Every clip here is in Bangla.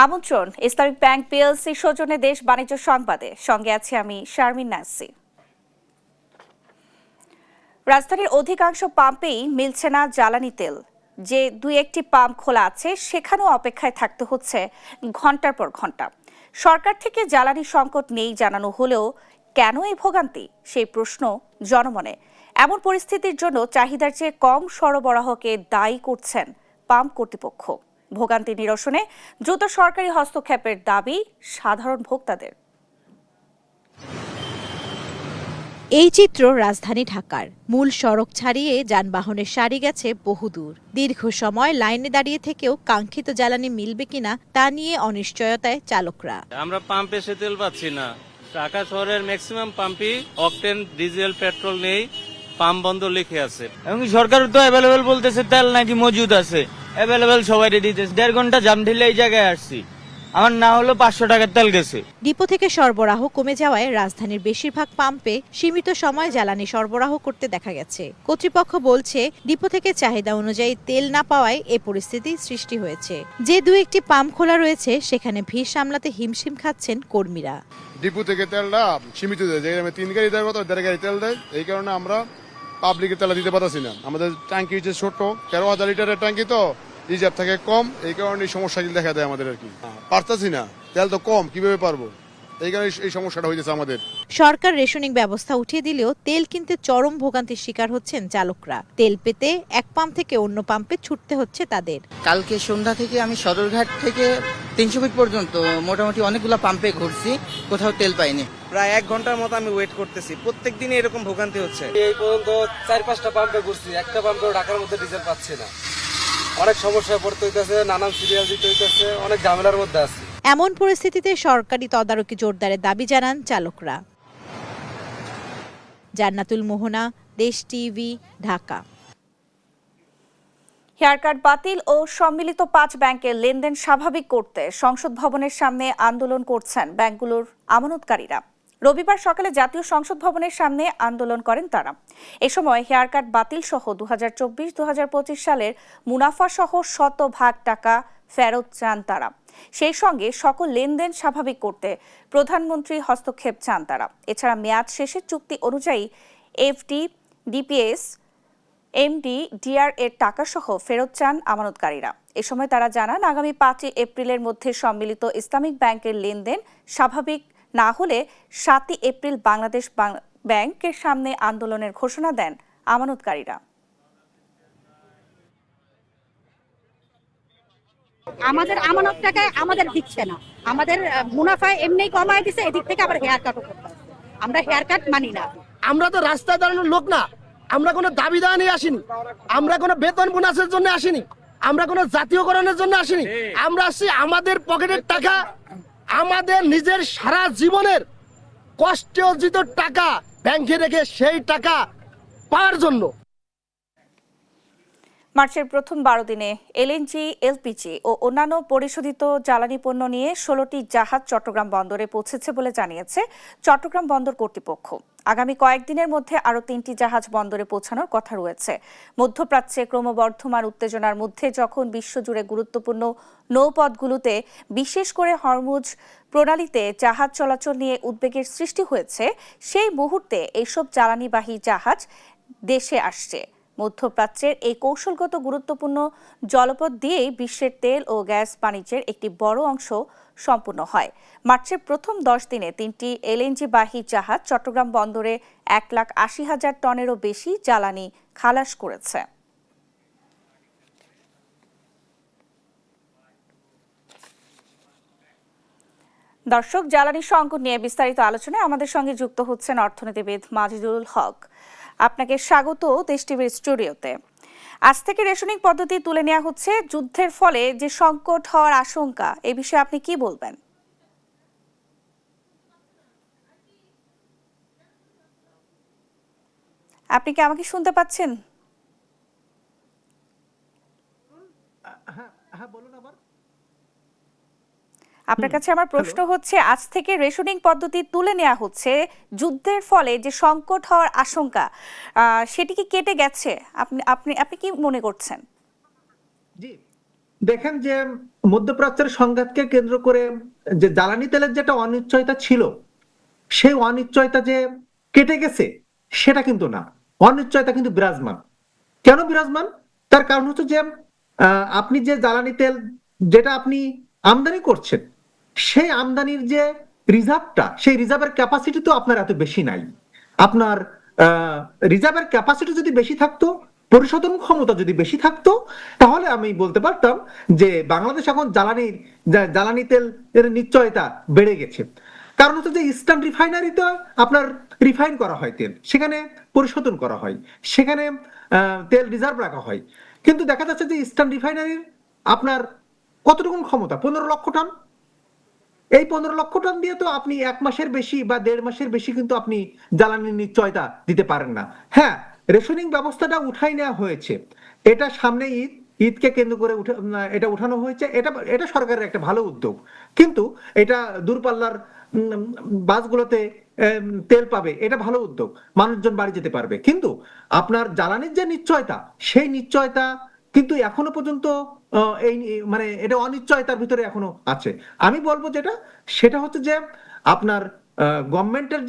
আমন্ত্রণ ইসলামিক ব্যাংক পিএলসি সৌজন্যে দেশ বাণিজ্য সংবাদে। সঙ্গে আছি আমি শারমিন নাসি। রাজধানীর অধিকাংশ পাম্পেই মিলছে না জ্বালানি তেল। যে দুই একটি পাম্প খোলা আছে সেখানেও অপেক্ষায় থাকতে হচ্ছে ঘন্টার পর ঘন্টা। সরকার থেকে জ্বালানি সংকট নেই জানানো হলেও কেন এই ভোগান্তি, সেই প্রশ্ন জনমনে। এমন পরিস্থিতির জন্য চাহিদার চেয়ে কম সরবরাহকে দায়ী করছেন পাম্প কর্তৃপক্ষ। ভোগান্তি নিরসনে দ্রুত সরকারি হস্তক্ষেপের দাবি সাধারণ ভোক্তাদের। এই চিত্র রাজধানী ঢাকার। মূল সড়ক ছাড়িয়ে যানবাহনের সারি গেছে বহুদূর। দীর্ঘ সময় লাইনে দাঁড়িয়ে থেকেও কাঙ্ক্ষিত জ্বালানি মিলবে কিনা তা নিয়ে অনিশ্চয়তায় চালকরা। আমরা পাম্পে এসে তেল পাচ্ছি না। ঢাকা শহরের ম্যাক্সিমাম পাম্পই অকটেন, ডিজেল, পেট্রোল নেই, পাম্প বন্ধ লিখে আছে। এবং সরকার তো অ্যাভেলেবেল বলতেছে, তেল নাকি মজুদ আছে, অ্যাভেলেবেল সবাই দিতেছে। 1.5 ঘন্টা জাম ঢিলে এই জায়গায় আসছি, আমার না হলো 500 টাকার তেল গেছে। ডিপো থেকে সরবরাহ কমে যাওয়ায় রাজধানীর বেশিরভাগ পাম্পে সীমিত সময় জ্বালানি সরবরাহ করতে দেখা গেছে। কর্তৃপক্ষ বলছে, ডিপো থেকে চাহিদা অনুযায়ী তেল না পাওয়ায় এ পরিস্থিতি সৃষ্টি হয়েছে। যে দু একটি পাম্প খোলা রয়েছে সেখানে ভিড় সামলাতে হিমশিম খাচ্ছেন কর্মীরা। ডিপো থেকে তেলটা সীমিত দেয়, যে 3 গাড়ি দেওয়ার কথা 1.5 গাড়ি তেল দেয়। এই কারণে আমরা পাবলিকের তেল দিতে পারছি না। আমাদের ট্যাঙ্কি হচ্ছে ছোট, 13,000 লিটারের ট্যাঙ্কি, তো রিজার্ভ থাকে কম। এই কারণে এই সমস্যাগুলি দেখা দেয় আমাদের আর কি। পারতাছি না, তেল তো কম, কিভাবে পারবো? এই কারণে এই সমস্যাটা হয়েছে আমাদের। সরকার রেশনিং ব্যবস্থা উঠিয়ে দিলেও তেল কিনতে চরম ভোগান্তির শিকার হচ্ছেন চালকরা। তেল পেতে এক পাম্প থেকে অন্য পাম্পে ছুটতে হচ্ছে তাদের। কালকে সন্ধ্যা থেকে আমি সদরঘাট থেকে 300 ফিট পর্যন্ত মোটামুটি অনেকগুলো পাম্পে ঘুরছি, কোথাও তেল পাইনি। প্রায় 1 ঘন্টার মতো আমি ওয়েট করতেছি। প্রত্যেক দিনই এরকম ভোগান্তি হচ্ছে। এই পর্যন্ত 4-5টা পাম্পে ঘুরছি, একটা পাম্পেও ঢাকার মধ্যে ডিজেল পাচ্ছি না। অনেক সমস্যায় পড়তে হইতেছে, নানান সিরিয়াল দিতে হইতেছে, অনেক ঝামেলার মধ্যে আছে। এমন পরিস্থিতিতে সরকারি তদারকি জোরদারের দাবি জানান চালকরা। জান্নাতুল মোহনা, দেশ টিভি, ঢাকা। হেয়ারকাট বাতিল ও সম্মিলিত 5 ব্যাংকের লেনদেন স্বাভাবিক করতে সংসদ ভবনের সামনে আন্দোলন করছেন ব্যাংকগুলোর আমানতকারীরা। রবিবার সকালে জাতীয় সংসদ ভবনের সামনে আন্দোলন করেন তারা। এ সময় হেয়ারকাট বাতিল সহ 2024-2025 সালের মুনাফা সহ শতভাগ টাকা ফেরত চান তারা। সেই সঙ্গে সকল লেনদেন স্বাভাবিক করতে প্রধানমন্ত্রী হস্তক্ষেপ চান তারা। এছাড়া মেয়াদ শেষের চুক্তি অনুযায়ী এফডি, ডিপিএস, এমডি, ডিআর এর টাকা সহ ফেরত চান আমানতকারীরা। এ সময় তারা জানান, আগামী 5 এপ্রিলের মধ্যে সম্মিলিত ইসলামিক ব্যাংকের লেনদেন স্বাভাবিক না হলে 7 এপ্রিল বাংলাদেশ ব্যাংকের সামনে আন্দোলনের ঘোষণা দেন আমানতকারীরা। আমাদের আমানত টাকায় আমাদের দিচ্ছে না, আমাদের মুনাফা এমনি কমায় দিছে, এদিক থেকে আবার হেয়ার কাটও করতে হবে। আমরা হেয়ার কাট মানি না। আমরা তো রাস্তায় দাঁড়ানোর লোক না, আমরা কোনো দাবি দাওয়া নিয়ে আসিনি, আমরা কোনো বেতন বোনাসের জন্য আসিনি, আমরা কোনো জাতীয়করণের জন্য আসিনি। আমরা আসছি আমাদের পকেটের টাকা, আমাদের নিজের সারা জীবনের কষ্টে অর্জিত টাকা ব্যাংকে রেখে সেই টাকা পাওয়ার জন্য। মার্চের প্রথম 12 দিনে এলএনজি, এলপিজি ও অন্যান্য পরিশোধিত জ্বালানি পণ্য নিয়ে 16টি জাহাজ চট্টগ্রাম বন্দরে পৌঁছেছে বলে জানিয়েছে চট্টগ্রাম বন্দর কর্তৃপক্ষ। আগামী কয়েকদিনের মধ্যে আরও 3টি জাহাজ বন্দরে পৌঁছানোর কথা রয়েছে। মধ্যপ্রাচ্যে ক্রমবর্ধমান উত্তেজনার মধ্যে যখন বিশ্বজুড়ে গুরুত্বপূর্ণ নৌপথগুলোতে, বিশেষ করে হরমুজ প্রণালীতে জাহাজ চলাচল নিয়ে উদ্বেগের সৃষ্টি হয়েছে, সেই মুহূর্তে এইসব জ্বালানিবাহী জাহাজ দেশে আসছে। মধ্যপ্রাচ্যের এই কৌশলগত গুরুত্বপূর্ণ জলপথ দিয়েই বিশ্বের তেল ও গ্যাস বাণিজ্যের একটি বড় অংশ সম্পূর্ণ হয়। মার্চের প্রথম 10 দিনে 3টি এলএনজি বাহী জাহাজ চট্টগ্রাম বন্দরে 1,80,000 টনেরও বেশি জ্বালানি খালাস করেছে। দর্শক, জ্বালানি সংকট নিয়ে বিস্তারিত আলোচনায় আমাদের সঙ্গে যুক্ত হচ্ছেন অর্থনীতিবিদ মাজিদুল হক। আপনাকে স্বাগত দেশ টিভির স্টুডিওতে। আজ থেকে রেশনিং পদ্ধতি তুলে নেওয়া হচ্ছে, যুদ্ধের ফলে যে সংকট হওয়ার আশঙ্কা, এই বিষয়ে আপনি কি বলবেন? আপনি কি আমাকে শুনতে পাচ্ছেন? হ্যাঁ, বলুন আবার। আপনার কাছে আমার প্রশ্ন হচ্ছে, আজ থেকে রেশনিং পদ্ধতি তুলে নেওয়া হচ্ছে, যুদ্ধের ফলে যে সংকট হওয়ার আশঙ্কা, সেটি কি কেটে গেছে? আপনি কি মনে করছেন? জি, দেখেন যে মধ্যপ্রাচ্যের সংঘাতকে কেন্দ্র করে যে জ্বালানি তেলের যেটা অনিশ্চয়তা ছিল, সেই অনিশ্চয়তা যে কেটে গেছে সেটা কিন্তু না, অনিশ্চয়তা কিন্তু বিরাজমান। কেন বিরাজমান? তার কারণ হচ্ছে যে আপনি যে জ্বালানি তেল যেটা আপনি আমদানি করছেন, সেই আমদানির যে রিজার্ভটা, সেই রিজার্ভের ক্যাপাসিটি তো আপনার এত বেশি নাই। আপনার রিজার্ভের ক্যাপাসিটি যদি বেশি থাকতো, পরিশোধন ক্ষমতা যদি বেশি থাকতো, তাহলে আমি বলতে পারতাম যে বাংলাদেশ এখন জ্বালানি তেল এর নিশ্চয়তা বেড়ে গেছে। কারণ হচ্ছে যে ইস্টার্ন রিফাইনারিতে আপনার রিফাইন করা হয় তেল, সেখানে পরিশোধন করা হয়, সেখানে তেল রিজার্ভ রাখা হয়। কিন্তু দেখা যাচ্ছে যে ইস্টার্ন রিফাইনারির আপনার কতটুকু ক্ষমতা, 15 লক্ষ টন। এই 15 লক্ষ টন দিয়ে তো আপনি 1 মাসের বেশি বা 1.5 মাসের বেশি কিন্তু আপনি জ্বালানির নিশ্চয়তা দিতে পারেন না। হ্যাঁ, রেশনিং ব্যবস্থাটা উঠাই নেওয়া হয়েছে, এটা সামনে ঈদকে কেন্দ্র করে এটা উঠানো হয়েছে, এটা সরকারের একটা ভালো উদ্যোগ। কিন্তু এটা দূরপাল্লার বাসগুলোতে তেল পাবে, এটা ভালো উদ্যোগ, মানুষজন বাড়ি যেতে পারবে। কিন্তু আপনার জ্বালানির যে নিশ্চয়তা, সেই নিশ্চয়তা কিন্তু এখনো পর্যন্ত এই মানে এটা অনিশ্চয়তার ভিতরে এখনো আছে। আমি বলবো সেটা হচ্ছে যে আপনার গভর্নমেন্টের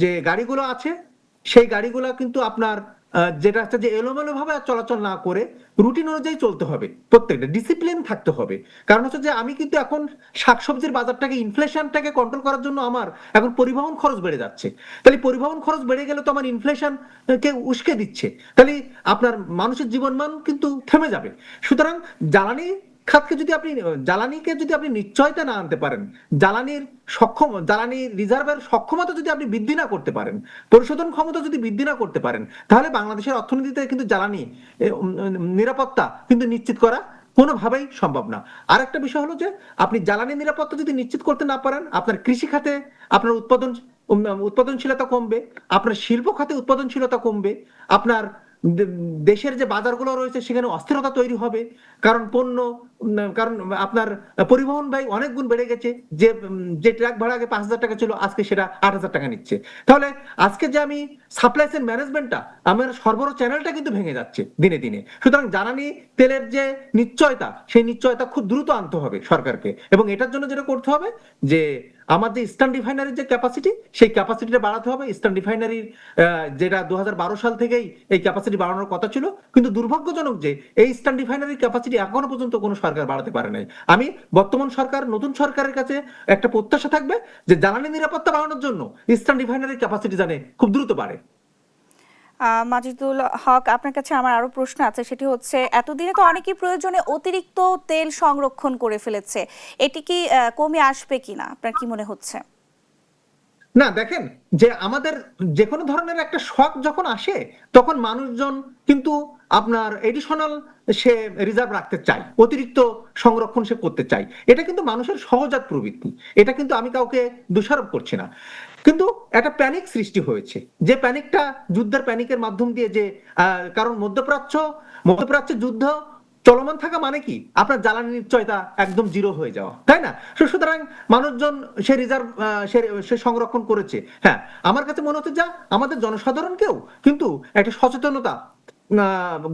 যে গাড়িগুলো আছে, সেই গাড়িগুলো কিন্তু আপনার যেটা হচ্ছে যে এলোমেলো ভাবে চলাচল না করে রুটিন অনুযায়ী চলতে হবে, প্রত্যেকটা ডিসিপ্লিন থাকতে হবে। কারণ হচ্ছে যে আমি কিন্তু এখন শাকসবজির বাজারটাকে, ইনফ্লেশনটাকে কন্ট্রোল করার জন্য আমার এখন পরিবহন খরচ বেড়ে যাচ্ছে। তাহলে পরিবহন খরচ বেড়ে গেলে তো আমার ইনফ্লেশন কে উস্কে দিচ্ছে, তাহলে আপনার মানুষের জীবনমান কিন্তু থেমে যাবে। সুতরাং জ্বালানিকে যদি আপনি নিশ্চয়তা না আনতে পারেন, জ্বালানি রিজার্ভের সক্ষমতা যদি আপনি বৃদ্ধি না করতে পারেন, পরিশোধন ক্ষমতা যদি বৃদ্ধি না করতে পারেন, তাহলে বাংলাদেশের অর্থনীতিতে কিন্তু জ্বালানি নিরাপত্তা কিন্তু নিশ্চিত করা কোনোভাবেই সম্ভব না। আর একটা বিষয় হলো যে আপনি জ্বালানি নিরাপত্তা যদি নিশ্চিত করতে না পারেন, আপনার কৃষি খাতে আপনার উৎপাদনশীলতা কমবে, আপনার শিল্প খাতে উৎপাদনশীলতা কমবে, আপনার দেশের যে বাজারগুলো রয়েছে সেখানে অস্থিরতা তৈরি হবে। কারণ আপনার পরিবহন ব্যয় অনেক গুণ বেড়ে গেছে। যে ট্রাক ভাড়া আগে 5,000 টাকা ছিল, আজকে সেটা 8,000 টাকা নিচ্ছে। তাহলে আজকে যে আমি সাপ্লাই চেইন ম্যানেজমেন্টটা, আমার সরবরাহ চ্যানেলটা কিন্তু ভেঙে যাচ্ছে দিনে দিনে। সুতরাং জ্বালানি তেলের যে নিশ্চয়তা, সেই নিশ্চয়তা খুব দ্রুত আনতে হবে সরকারকে। এবং এটার জন্য যেটা করতে হবে যে আমার যে ইস্টার্ন রিফাইনারির যে ক্যাপাসিটি, সেই ক্যাপাসিটিটা বাড়াতে হবে। ইস্টার্ন রিফাইনারির যেটা 2012 সাল থেকেই এই ক্যাপাসিটি বাড়ানোর কথা ছিল, কিন্তু দুর্ভাগ্যজনক যে এই ইস্টার্ন রিফাইনারির ক্যাপাসিটি এখনো পর্যন্ত কোনো সরকার বাড়াতে পারে নাই। আমি বর্তমান সরকার, নতুন সরকারের কাছে একটা প্রত্যাশা থাকবে যে জ্বালানি নিরাপত্তা বাড়ানোর জন্য ইস্টার্ন রিফাইনারির ক্যাপাসিটি জানে খুব দ্রুত বাড়ে। মাজিদুল হক, আপনার কাছে আমার আরো প্রশ্ন আছে, সেটি হচ্ছে এতদিনে তো অনেকেই প্রয়োজনে অতিরিক্ত তেল সংরক্ষণ করে ফেলেছে, এটি কি কমে আসবে কিনা, আপনার কি মনে হচ্ছে? না, দেখেন যে আমাদের যে কোনো ধরনের একটা শক যখন আসে, তখন মানুষজন কিন্তু আপনার এডিশনাল সে রিজার্ভ রাখতে চায়, অতিরিক্ত সংরক্ষণ সে করতে চায়। এটা কিন্তু মানুষের সহজাত প্রবৃত্তি, এটা কিন্তু আমি কাউকে দোষারোপ করছি না। কিন্তু একটা প্যানিক সৃষ্টি হয়েছে, যে প্যানিকটা যুদ্ধের প্যানিকের মাধ্যম দিয়ে, যে কারণ মধ্যপ্রাচ্যে যুদ্ধ চলমান থাকা মানে কি আপনার জ্বালানি নিশ্চয়তা একদম জিরো হয়ে যাওয়া, তাই না? সুতরাং মানুষজন সে রিজার্ভ সে সংরক্ষণ করেছে। হ্যাঁ, আমার কাছে মনে হচ্ছে যা আমাদের জনসাধারণকেও কিন্তু একটা সচেতনতা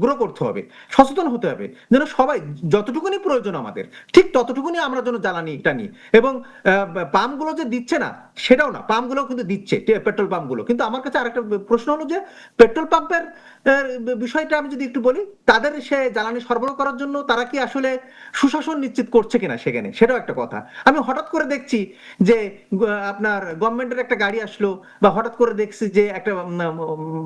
গ্রো করতে হবে, সচেতন হতে হবে, যেন সবাই যতটুকুনি প্রয়োজন আমাদের ঠিক ততটুকুনি আমরা যেন জ্বালানিটা নিই। এবং পাম্পগুলো যে দিচ্ছে না সেটাও না, পাম্পগুলো কিন্তু দিচ্ছে, পেট্রোল পাম্পগুলো। কিন্তু আমার কাছে আরেকটা প্রশ্ন হলো যে পেট্রোল পাম্পের বিষয়টা আমি যদি একটু বলি, তাদের সে জ্বালানি সরবরাহ করার জন্য তারা কি আসলে সুশাসন নিশ্চিত করছে কিনা সেখানে, সেটাও একটা কথা। আমি হঠাৎ করে দেখছি যে আপনার গভর্নমেন্টের একটা গাড়ি আসলো, বা হঠাৎ করে দেখছি যে একটা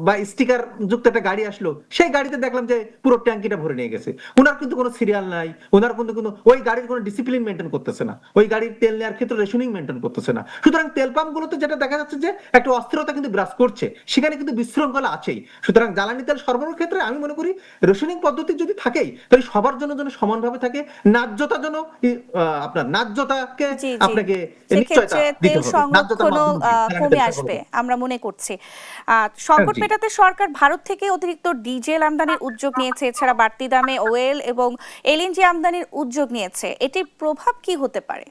বা স্টিকার যুক্ত একটা গাড়ি আসলো, সেই গাড়িতে দেখলাম যে পুরো ট্যাঙ্কিটা ভরে নিয়ে গেছে। ওনার কিন্তু কোনো সিরিয়াল নাই, ওনার কিন্তু ওই গাড়ির কোনো ডিসিপ্লিন মেনটেন করতেছে না, ওই গাড়ির তেল নেওয়ার ক্ষেত্রে রেশনিং মেনটেন করতেছে না। সুতরাং তেল পাম্পগুলোতে যেটা দেখা যাচ্ছে যে একটা অস্থিরতা কিন্তু বিরাজ করছে, সেখানে কিন্তু বিশৃঙ্খলা আছেই। সুতরাং জ্বালানি তেল সরবরাহের ক্ষেত্রে আমি মনে করি রেশনিং পদ্ধতি যদি থাকেই, তাহলে সবার জন্য যেন সমানভাবে থাকে, ন্যায্যতা যেন আপনার ন্যায্যতাকে আপনাকে নিশ্চয়তা দিতে হবে, ন্যায্যতার মাধ্যমে কমে আসবে আমরা মনে করছি। সংকট মেটাতে সরকার ভারত থেকে অতিরিক্ত ডিজেল আমদানির উদ্যোগ নিয়েছে, এছাড়া বাড়তি দামে ওয়েল এবং এলএনজি আমদানির উদ্যোগ নিয়েছে, এটির প্রভাব কি হতে পারে?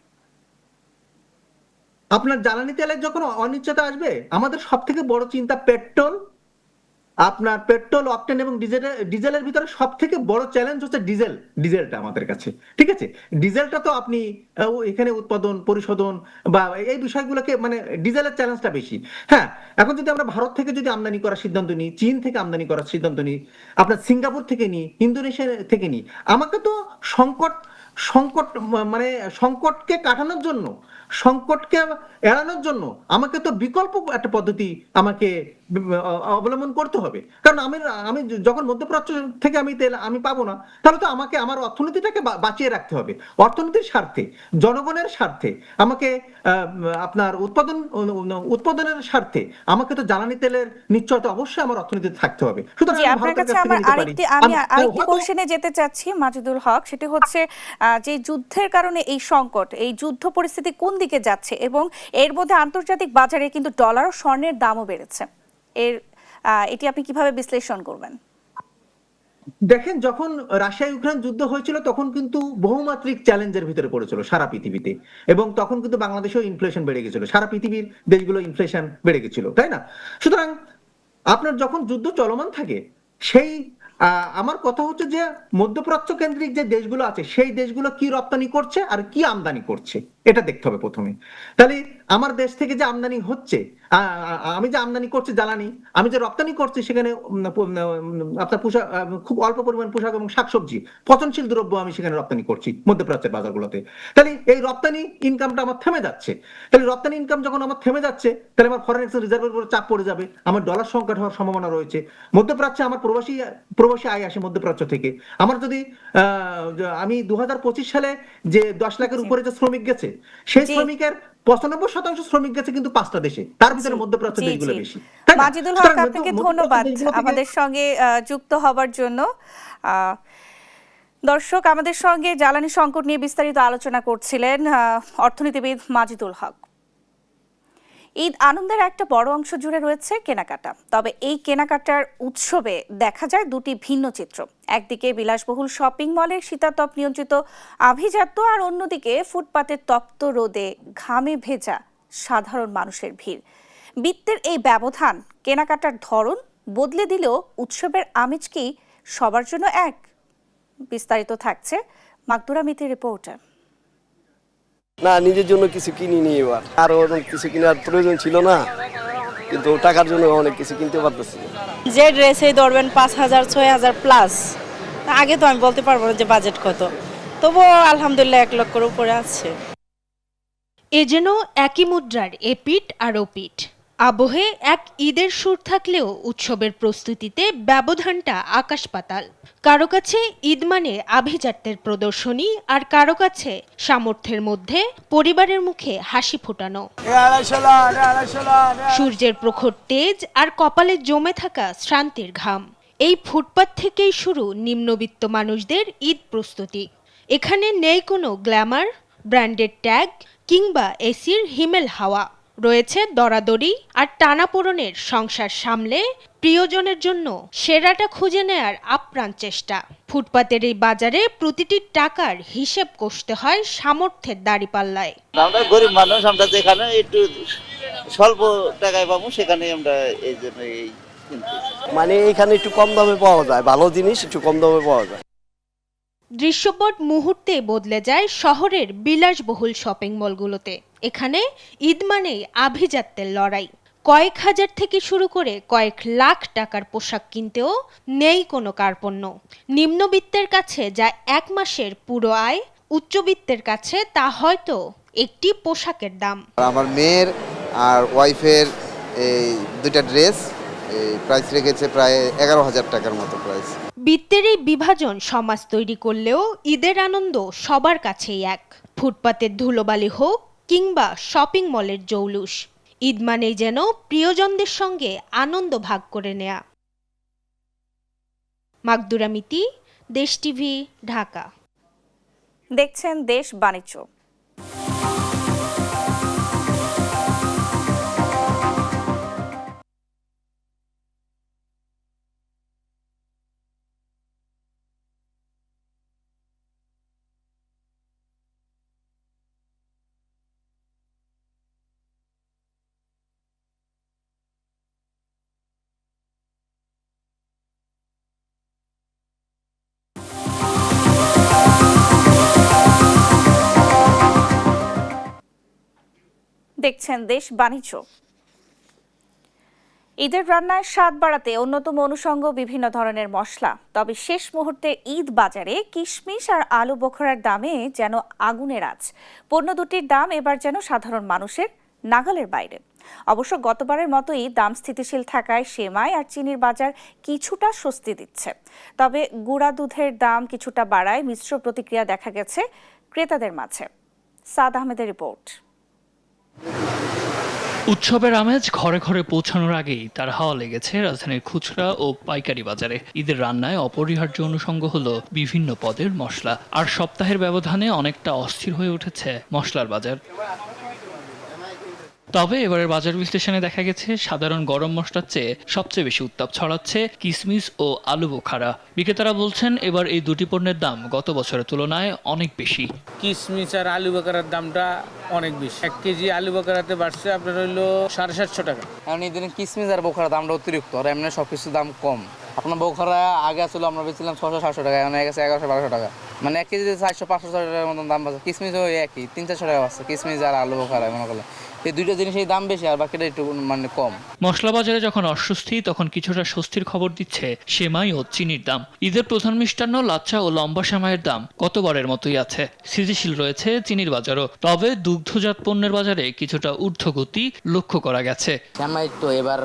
আপনার জ্বালানি তেলের যখন অনিশ্চয়তা আসবে, আমাদের সব থেকে বড় চিন্তা পেট্রোল আপনার পেট্রোল, অকটেন এবং ডিজেলের ভিতরে সব থেকে বড় চ্যালেঞ্জ হচ্ছে ডিজেলটা আমাদের কাছে। ঠিক আছে, ডিজেলটা তো আপনি এখানে উৎপাদন, পরিশোধন বা এই বিষয়গুলোকে মানে ডিজেলের চ্যালেঞ্জটা বেশি। হ্যাঁ, এখন যদি আমরা ভারত থেকে যদি আমদানি করার সিদ্ধান্ত নিই, চীন থেকে আমদানি করার সিদ্ধান্ত নিই, আপনার সিঙ্গাপুর থেকে নিই, ইন্দোনেশিয়া থেকে নিই, আমাকে তো সংকট সংকট মানে সংকটকে কাটানোর জন্য, সংকটকে এড়ানোর জন্য আমাকে তো বিকল্প একটা পদ্ধতি আমাকে অবলম্বন করতে হবে। কারণ আমি আমি যখন মধ্যপ্রাচ্য থেকে আমি তেল আমি পাবো না, তাহলে তো আমাকে আমার অর্থনীতিটাকে বাঁচিয়ে রাখতে হবে। অর্থনীতির স্বার্থে, জনগণের স্বার্থে আমাকে আপনার উৎপাদনের স্বার্থে আমাকে তো জ্বালানি তেলের নিশ্চয়তা অবশ্যই আমার অর্থনীতিতে থাকতে হবে। জি, আপনার কাছে আমার আরেকটি কোশ্চেনে যেতে চাচ্ছি মাজিদুল হক, সেটি হচ্ছে যে যুদ্ধের কারণে এই সংকট, এই যুদ্ধ পরিস্থিতি কোন দিকে যাচ্ছে, এবং এর মধ্যে আন্তর্জাতিক বাজারে কিন্তু ডলার ও স্বর্ণের দামও বেড়েছে, এটি আপনি কিভাবে বিশ্লেষণ করবেন? দেখেন, যখন রাশিয়া ইউক্রেন যুদ্ধ হয়েছিল তখন কিন্তু বহুমাত্রিক চ্যালেঞ্জের ভিতরে পড়েছিল সারা পৃথিবীতে, এবং তখন কিন্তু বাংলাদেশেও ইনফ্লেশন বেড়ে গেছিল, সারা পৃথিবীর দেশগুলো ইনফ্লেশন বেড়ে গেছিল, তাই না? সুতরাং আপনার যখন যুদ্ধ চলমান থাকে, সেই আমার কথা হচ্ছে যে মধ্যপ্রাচ্য কেন্দ্রিক যে দেশগুলো আছে সেই দেশগুলো কি রপ্তানি করছে আর কি আমদানি করছে এটা দেখতে হবে প্রথমে। তাহলে আমার দেশ থেকে যে আমদানি হচ্ছে, আমি যে আমদানি করছি জ্বালানি, আমি যে রপ্তানি করছি সেখানে আপনার পোশাক, খুব অল্প পরিমাণ পোশাক এবং শাকসবজি, পচনশীল দ্রব্য আমি সেখানে রপ্তানি করছি মধ্যপ্রাচ্যের বাজারগুলোতে। তাহলে এই রপ্তানি ইনকামটা আমার থেমে যাচ্ছে। তাহলে রপ্তানি ইনকাম যখন আমার থেমে যাচ্ছে, তাহলে আমার ফরেন এক্সচেঞ্জ রিজার্ভের উপর চাপ পড়ে যাবে, আমার ডলার সংকট হওয়ার সম্ভাবনা রয়েছে। মধ্যপ্রাচ্যে আমার প্রবাসী আয় আসে মধ্যপ্রাচ্য থেকে। আমার যদি আমি 2025 সালে যে 10 লাখের উপরে যে শ্রমিক গেছে, সেই শ্রমিকের 95% শ্রমিক গেছে কিন্তু 5টা দেশে, তার ভিতরে মধ্যপ্রাচ্য দেশগুলো বেশি। মাজিদুল হক, আপনাকে ধন্যবাদ আমাদের সঙ্গে যুক্ত হবার জন্য। দর্শক, আমাদের সঙ্গে জ্বালানি সংকট নিয়ে বিস্তারিত আলোচনা করছিলেন অর্থনীতিবিদ মাজিদুল হক। ঈদ আনন্দের একটা বড় অংশ জুড়ে রয়েছে কেনাকাটা, তবে এই কেনাকাটার উৎসবে দেখা যায় দুটি ভিন্ন চিত্র। একদিকে বিলাসবহুল শপিং মলের শীতাতপ নিয়ন্ত্রিত আভিজাত্য, আর অন্যদিকে ফুটপাতের তপ্ত রোদে ঘামে ভেজা সাধারণ মানুষের ভিড়। বিত্তের এই ব্যবধান কেনাকাটার ধরন বদলে দিলেও উৎসবের আমেজ কি সবার জন্য এক? বিস্তারিত থাকছে মাকদুরা মিতির রিপোর্টে। না, নিজের জন্য কিছু কিনিনি এবার, আরো অনেক কিছু কেনার প্রয়োজন ছিল না, কিন্তু টাকার জন্য অনেক কিছু কিনতে পারতেছি। যে ড্রেসে ধরবেন 5,000 6,000 প্লাস, আগে তো আমি বলতে পারবো না যে বাজেট কত, তবুও আলহামদুলিল্লাহ 1 লক্ষের উপরে আছে। এ যেন একই মুদ্রার এপিঠ আর ওপিঠ। আবহে এক ঈদের সুর থাকলেও উৎসবের প্রস্তুতিতে ব্যবধানটা আকাশ পাতাল। কারো কাছে ঈদ মানে আভিজাত্যের প্রদর্শনী, আর কারো কাছে সামর্থ্যের মধ্যে পরিবারের মুখে হাসি ফোটানো। সূর্যের প্রখর তেজ আর কপালে জমে থাকা শ্রান্তির ঘাম, এই ফুটপাত থেকেই শুরু নিম্নবিত্ত মানুষদের ঈদ প্রস্তুতি। এখানে নেই কোনো গ্ল্যামার, ব্র্যান্ডেড ট্যাগ কিংবা এসির হিমেল হাওয়া। রয়েছে দরাদরি আর টানাপোড়েনের সংসার সামলে প্রিয়জনের জন্য সেরাটা খুঁজে নেয়ার আপ্রাণ চেষ্টা। ফুটপাতের এই বাজারে প্রতিটি টাকার হিসেব কষতে হয় সামর্থ্যের দাঁড়িপাল্লায়। আমরা গরিব মানুষ, আমরা যেখানে একটু স্বল্প টাকায় পাবো সেখানে আমরা এই জন্য মানে এখানে একটু কম দামে পাওয়া যায়, ভালো জিনিস একটু কম দামে পাওয়া যায়। দৃশ্যপট মুহূর্তে বদলে যায় শহরের বিলাসবহুল শপিং মলগুলোতে। এখানে ঈদ মানেই আভিজাত্যের লড়াই। কয়েক হাজার থেকে শুরু করে কয়েক লাখ টাকার পোশাক কিনতেও নেই কোনো কার্পণ্য। নিম্নবিত্তের কাছে যা 1 মাসের পুরো আয়, উচ্চবিত্তের কাছে তা হয়তো একটি পোশাকের দাম। আমার মেয়ের আর ওয়াইফের এই 2টা ড্রেস প্রাইস রেখেছে প্রায় 11,000 টাকার মতো প্রাইস। বিত্তের এই বিভাজন সমাজ তৈরি করলেও ঈদের আনন্দ সবার কাছেই এক। ফুটপাতের ধুলোবালি হোক কিংবা শপিং মলের জৌলুস, ঈদ মানেই যেন প্রিয়জনদের সঙ্গে আনন্দ ভাগ করে নেয়া। মাকদুরা মিতি, দেশ টিভি, ঢাকা। দেখছেন দেশ বাণিজ্য। দেখছেন দেশ বাণিজ্য। ঈদের রান্নায় স্বাদ বাড়াতে অন্যতম অনুষঙ্গ বিভিন্ন ধরনের মশলা। তবে শেষ মুহূর্তে ঈদ বাজারে কিশমিশ আর আলু বোখরার দামে যেন আগুনের আঁচ। পণ্য দুটির দাম এবার যেন সাধারণ মানুষের নাগালের বাইরে। অবশ্য গতবারের মতোই দাম স্থিতিশীল থাকায় সেমাই আর চিনির বাজার কিছুটা স্বস্তি দিচ্ছে। তবে গুঁড়া দুধের দাম কিছুটা বাড়ায় মিশ্র প্রতিক্রিয়া দেখা গেছে ক্রেতাদের মাঝে। সাদ আহমেদের রিপোর্ট। উৎসবের আমেজ ঘরে ঘরে পৌঁছানোর আগেই তার হাওয়া লেগেছে রাজধানীর খুচরা ও পাইকারি বাজারে। ঈদের রান্নায় অপরিহার্য অনুষঙ্গ হলো বিভিন্ন পদের মশলা। আর সপ্তাহের ব্যবধানে অনেকটা অস্থির হয়ে উঠেছে মশলার বাজার। তবে এবারের বাজার বিশ্লেষণে দেখা গেছে সাধারণ গরম মশলার চেয়ে সবচেয়ে বেশি উত্তাপ ছড়াচ্ছে কিশমিশ ও আলু বোখারা। বিক্রেতারা বলছেন এবার এই দুটি পণ্যের দাম গত বছরের তুলনায় অনেক বেশি। কিশমিশ আর আলু বোখারার দামটা অনেক বেশি। 1 কেজি আলু বোখারাতে বাড়ছে আপনার হইলো 750 টাকা। কারণ এই দিনে কিশমিশ আর বোখারা দামটা অতিরিক্ত, আর এমনি সবকিছুর দাম কম। আপনার বোখারা আগে আসলে আমরা বেচছিলাম 600-700 টাকা, এখন হয়ে গেছে 1100-1200 টাকা। মানে 1 কেজিতে 400-500 টাকার মতন দাম পাচ্ছে। কিশমিশও একই 300-400 টাকা পাচ্ছে কিশমিশ আর আলু বোখারা। মনে করলে এই দুইটা জিনিসের দাম বেশি আর বাকিটা একটু মানে কম। মশলা বাজারে যখন অস্বস্তি তখন কিছুটা স্বস্তির খবর দিচ্ছে সেমাই ও চিনির দাম। ঈদের প্রধান মিষ্টান্ন লাচ্ছা ও লম্বা সেমাইয়ের দাম গতবারের মতোই আছে। স্থিতিশীল রয়েছে চিনির বাজারও। তবে দুগ্ধজাত পণ্যের বাজারে কিছুটা ঊর্ধ্বগতি লক্ষ্য করা গেছে। সেমাই তো এবার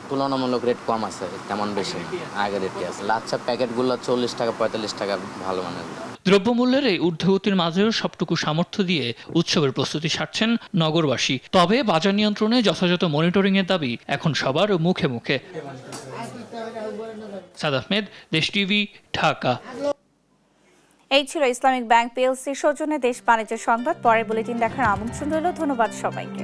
তুলনামূলক রেট কম আছে, তেমন বেশি আগের রেটে আছে। লাচ্ছা প্যাকেটগুলো 40 টাকা 45 টাকা ভালো মানের। দ্রব্যমূল্যের এই ঊর্ধ্বগতির মাঝেও সবটুকু সামর্থ্য দিয়ে উৎসবের প্রস্তুতি সারছেন নগরবাসী। তবে বাজার নিয়ন্ত্রণে যথাযথ মনিটরিং এর দাবি এখন সবার মুখে মুখে। সাদ আহমেদ, দেশ টিভি, ঢাকা। এই ছিল ইসলামিক ব্যাংক পিএলসির সৌজন্যে দেশ বাণিজ্য সংবাদ। পরের বুলেটিন দেখার আমন্ত্রণ রইল। ধন্যবাদ সবাইকে।